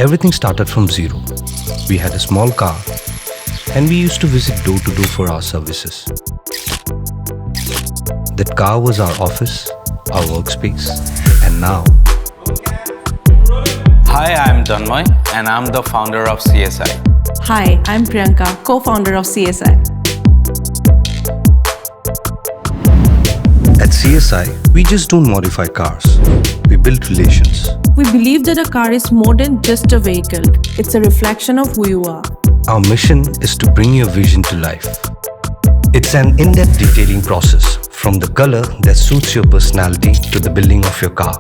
Everything started from zero. We had a small car and we used to visit door to door for our services. That car was our office, our workspace, and now... Hi, I'm Tanmay and I'm the founder of CSI. Hi, I'm Priyanka, co-founder of CSI. At CSI, we just don't modify cars. We build relations. We believe that a car is more than just a vehicle. It's a reflection of who you are. Our mission is to bring your vision to life. It's an in-depth detailing process, from the color that suits your personality to the building of your car.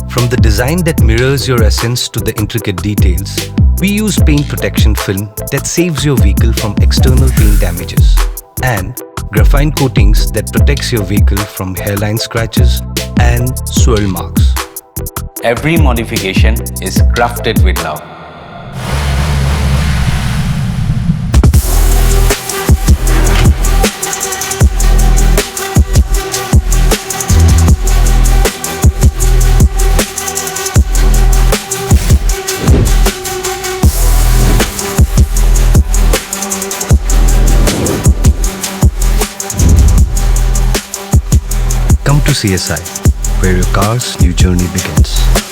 From the design that mirrors your essence to the intricate details, we use paint protection film that saves your vehicle from external paint damages, and graphene coatings that protects your vehicle from hairline scratches and swirl marks. Every modification is crafted with love. Come to CSI, where your car's new journey begins.